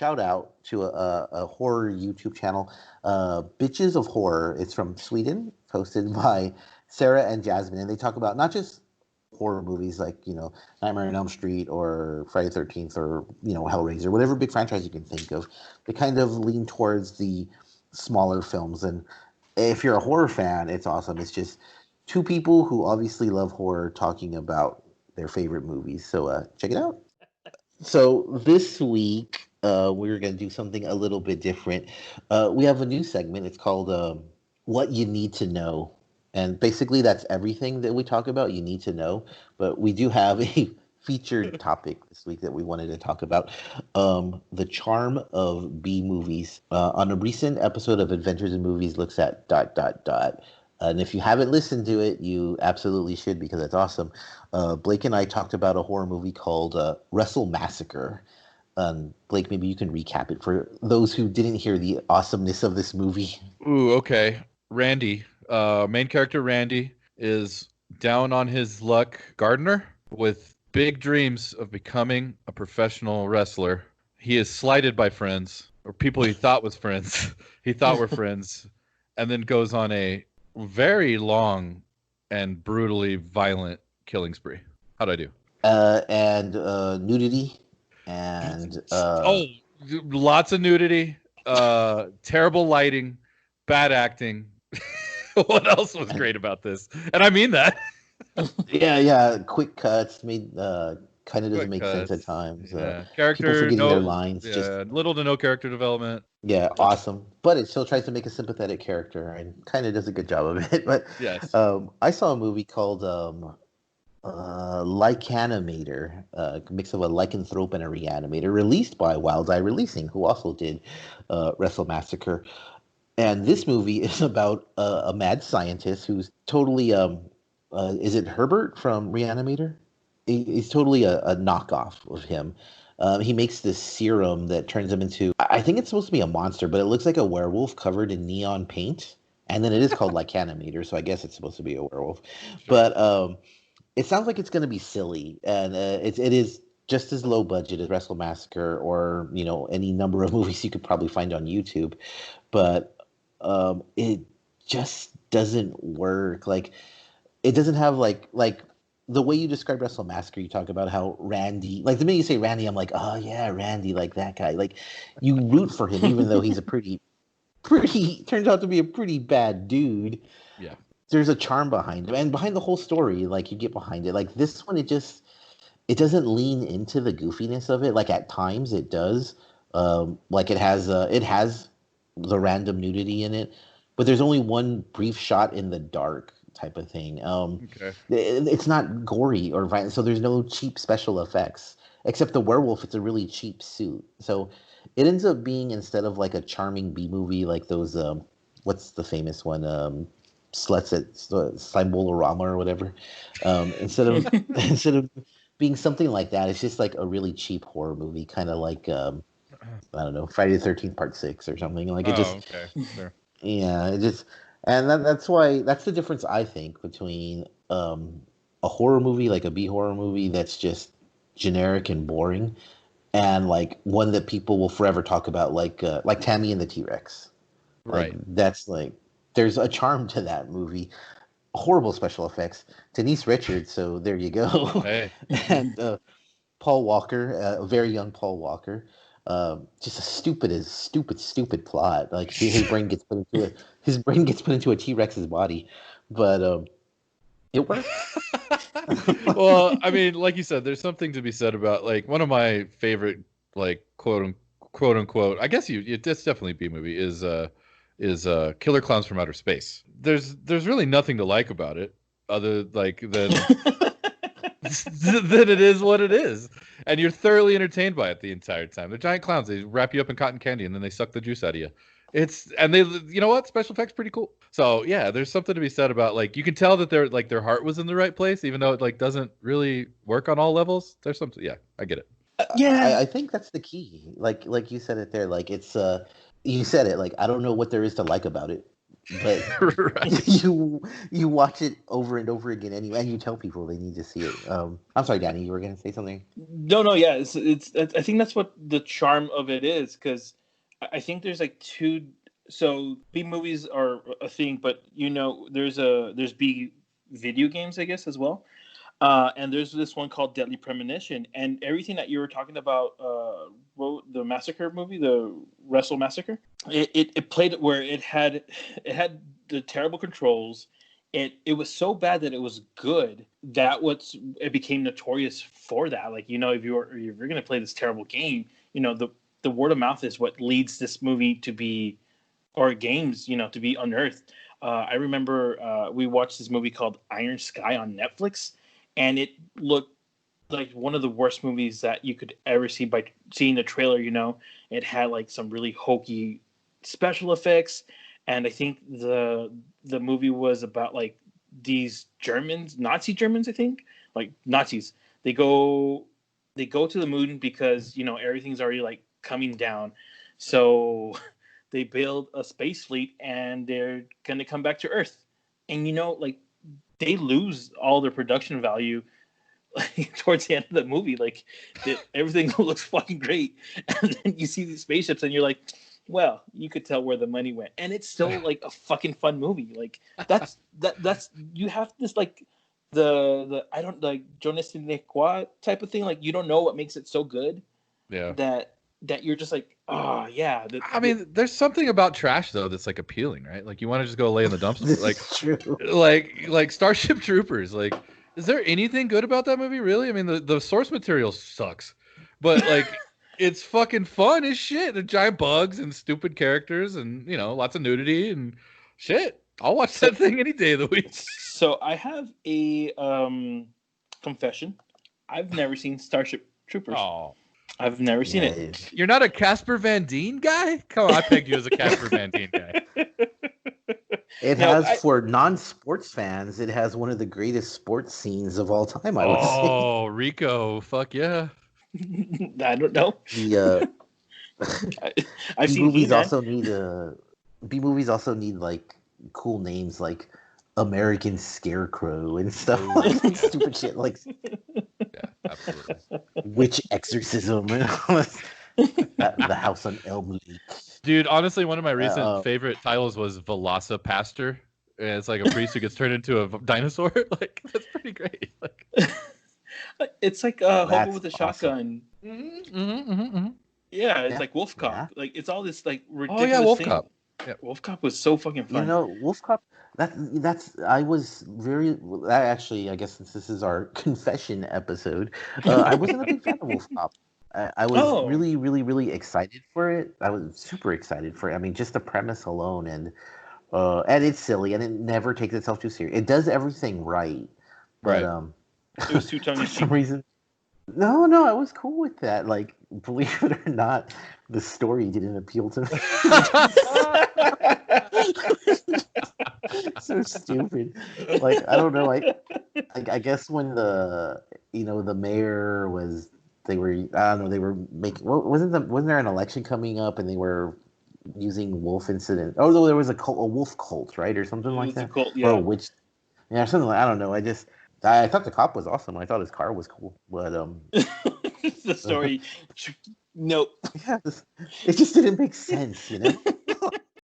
shout out to a horror YouTube channel, Bitches of Horror. It's from Sweden, hosted by Sarah and Jasmine, and they talk about not just horror movies like Nightmare on Elm Street or Friday the 13th or Hellraiser, whatever big franchise you can think of. They kind of lean towards the smaller films, and if you're a horror fan, it's awesome. It's just two people who obviously love horror talking about their favorite movies. So check it out. So this week, we're going to do something a little bit different. We have a new segment. It's called What You Need to Know. And basically, that's everything that we talk about, you need to know. But we do have a featured topic this week that we wanted to talk about, the charm of B movies. On a recent episode of Adventures in Movies looks at ... And if you haven't listened to it, you absolutely should because it's awesome. Blake and I talked about a horror movie called Wrestle Massacre. Blake, maybe you can recap it for those who didn't hear the awesomeness of this movie. Ooh, okay. Randy, main character Randy, is down on his luck gardener with big dreams of becoming a professional wrestler. He is slighted by friends, or people he thought was friends. He thought were friends, and then goes on a very long and brutally violent killing spree. How'd I do? And nudity and lots of nudity, terrible lighting, bad acting. What else was great about this? And I mean that. yeah, quick cuts made kind of doesn't make sense at times. Yeah, character people forgetting their lines. Yeah, just little to no character development. Yeah, awesome. But it still tries to make a sympathetic character and kind of does a good job of it. But yes, I saw a movie called Lycanimator, a mix of a lycanthrope and a reanimator, released by Wild Eye Releasing, who also did Wrestle Massacre. And this movie is about a mad scientist who's totally is it Herbert from Reanimator? He's totally a knockoff of him. He makes this serum that turns him into, I think it's supposed to be a monster, but it looks like a werewolf covered in neon paint. And then it is called Lycanimator, so I guess it's supposed to be a werewolf. Sure. But it sounds like it's going to be silly. And it is just as low budget as Wrestle Massacre or, any number of movies you could probably find on YouTube. But it just doesn't work. Like, it doesn't have like the way you describe Wrestle Massacre, you talk about how Randy, like the minute you say Randy, I'm like, oh yeah, Randy, like that guy. Like you root for him, even though he's a pretty turns out to be a pretty bad dude. Yeah. There's a charm behind him, and behind the whole story, like you get behind it. Like this one, it doesn't lean into the goofiness of it. Like at times it does. Like it has the random nudity in it, but there's only one brief shot in the dark type of thing. Okay. It's not gory or violent, so there's no cheap special effects. Except the werewolf, it's a really cheap suit. So it ends up being, instead of like a charming B movie like those, what's the famous one? Sluts at Symbolorama or whatever. Instead of being something like that, it's just like a really cheap horror movie, kind of like I don't know, Friday the 13th Part 6 or something. Like it just, okay. Sure. Yeah, it just. And that's the difference, I think, between a horror movie, like a B horror movie that's just generic and boring, and like one that people will forever talk about, like Tammy and the T-Rex. Right. That's like, there's a charm to that movie. Horrible special effects. Denise Richards, so there you go. Hey. And Paul Walker, a very young Paul Walker. Just a stupid plot. Like his brain gets put into a T-Rex's body, but it works. Well, I mean, like you said, there's something to be said about, like, one of my favorite, like, quote unquote, I guess it's definitely B movie is Killer Clowns from Outer Space. There's really nothing to like about it other than then it is what it is, and you're thoroughly entertained by it the entire time. They're giant clowns. They wrap you up in cotton candy and then they suck the juice out of you. And they, special effects pretty cool. So yeah, there's something to be said about, like, you can tell that their heart was in the right place, even though it like doesn't really work on all levels. There's something. Yeah, I get it. Yeah, I think that's the key. Like you said it there. Like it's you said it. Like I don't know what there is to like about it, but Right. you watch it over and over again anyway, and you tell people they need to see it. I'm sorry, Danny, you were gonna say something. No, yeah, it's. I think that's what the charm of it is, because I think there's like two. So B movies are a thing, but there's B video games, I guess, as well. And there's this one called Deadly Premonition, and everything that you were talking about, the Massacre movie, the Wrestle Massacre, it played where it had the terrible controls. It was so bad that it was good. It became notorious for that. Like, if you're gonna play this terrible game, the word of mouth is what leads this movie to be, or games, to be unearthed. I remember we watched this movie called Iron Sky on Netflix, and it looked like one of the worst movies that you could ever see by seeing the trailer. It had like some really hokey special effects, and I think the movie was about like these Germans, Nazi Germans, I think, like Nazis. They go to the moon because everything's already like coming down, so they build a space fleet and they're gonna come back to Earth, and like they lose all their production value like towards the end of the movie. Like everything looks fucking great, and then you see these spaceships and you're like, well, you could tell where the money went, and it's still like a fucking fun movie. Like that's you have this like the I don't like je ne sais quoi type of thing. Like you don't know what makes it so good. Yeah. That you're just like, oh yeah. I mean, there's something about trash though that's like appealing, right? Like you want to just go lay in the dumpster. Like True. like Starship Troopers. Like, is there anything good about that movie? Really? I mean, the source material sucks, but like it's fucking fun as shit. The giant bugs and stupid characters and lots of nudity and shit. I'll watch that thing any day of the week. So I have a confession. I've never seen Starship Troopers. Oh. I've never seen it. You're not a Casper Van Dien guy? Come on, I pegged you as a Casper Van Dien guy. For non-sports fans, it has one of the greatest sports scenes of all time, I would say. Oh, Rico, fuck yeah. I don't know. I've seen B movies also need like cool names like American Scarecrow and stuff like stupid shit like Absolutely. Witch Exorcism and the House on Elm Lake. Dude, honestly, one of my recent favorite titles was Velocipaster. And it's like a priest who gets turned into a dinosaur. Like, that's pretty great. Like, it's like a hobo with a shotgun. mm-hmm. Yeah, it's like Wolf Cop. Yeah. Like it's all this like ridiculous. Oh yeah, Wolf thing. Cop. Yeah, Wolf Cop was so fucking fun. Wolf Cop. I was very actually. I guess since this is our confession episode, I wasn't a big fan of Wolf Cop. I was really, really, really excited for it. I was super excited for it. I mean, just the premise alone, and it's silly, and it never takes itself too serious. It does everything right, but it was too tongue in cheek. For some reason, no, I was cool with that. Like, believe it or not, the story didn't appeal to me. So stupid. Like, I don't know. I guess when the mayor was, they were making. Wasn't there an election coming up and they were using wolf incident? Oh no, there was a wolf cult, right, or something like that. Cult, yeah. Or a witch. Yeah, something like, I don't know. I thought the cop was awesome. I thought his car was cool, but the story. Nope. Yeah, it just didn't make sense,